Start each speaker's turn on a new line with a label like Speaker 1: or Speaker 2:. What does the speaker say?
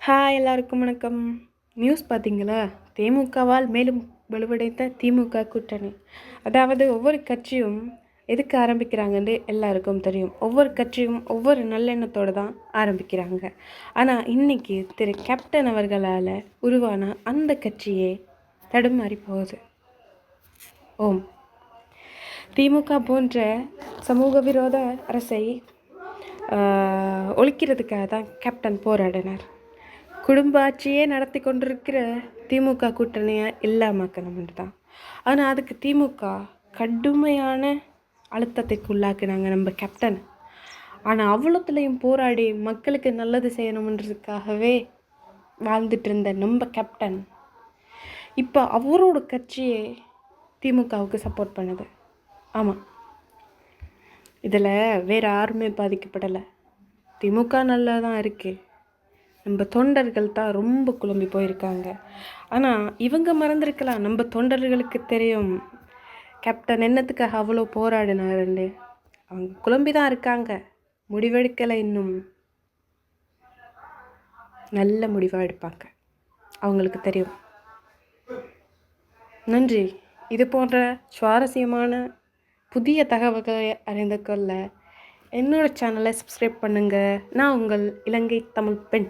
Speaker 1: Hi எல்லாருக்கும் வணக்கம். News பார்த்தீங்களா? தேமுகவால் மேலும் வலுவடைந்த திமுக கூட்டணி. அதாவது ஒவ்வொரு கட்சியும் எதுக்கு ஆரம்பிக்கிறாங்கன்னு எல்லாருக்கும் தெரியும். ஒவ்வொரு கட்சியும் ஒவ்வொரு நல்லெண்ணத்தோடு தான் ஆரம்பிக்கிறாங்க. ஆனால் இன்னைக்கு திரு கேப்டன் அவர்களால் உருவான அந்த கட்சியே தடுமாறி போகுது. ஓம் திமுக போன்ற சமூக விரோத அரசை ஒழிக்கிறதுக்காக தான் கேப்டன் போராடினார். குடும்ப ஆட்சியே நடத்தி கொண்டிருக்கிற திமுக கூட்டணியை இல்லாமக்கணும்னு தான். ஆனால் அதுக்கு திமுக கடுமையான அழுத்தத்திற்கு உள்ளாக்குனாங்க நம்ம கேப்டன். ஆனால் அவ்வளோத்துலேயும் போராடி மக்களுக்கு நல்லது செய்யணுன்றதுக்காகவே வாழ்ந்துட்டு இருந்த நம்ம கேப்டன் இப்போ அவரோட கட்சியே திமுகவுக்கு சப்போர்ட் பண்ணுது. ஆமாம், இதில் வேறு யாருமே பாதிக்கப்படலை. திமுக நல்லா தான் இருக்குது. நம்ம தொண்டர்கள் தான் ரொம்ப குழம்பி போயிருக்காங்க. ஆனால் இவங்க மறந்துருக்கலாம், நம்ம தொண்டர்களுக்கு தெரியும் கேப்டன் என்னத்துக்காக அவ்வளோ போராடினாருன்னு. அவங்க குழம்பி தான் இருக்காங்க, முடிவெடுக்கலை. இன்னும் நல்ல முடிவாக எடுப்பாங்க, அவங்களுக்கு தெரியும். நன்றி. இது போன்ற சுவாரஸ்யமான புதிய தகவல்களை அறிந்து கொள்ள என்னோடய சேனலை சப்ஸ்கிரைப் பண்ணுங்கள். நான் உங்கள் இலங்கை தமிழ் பெண்.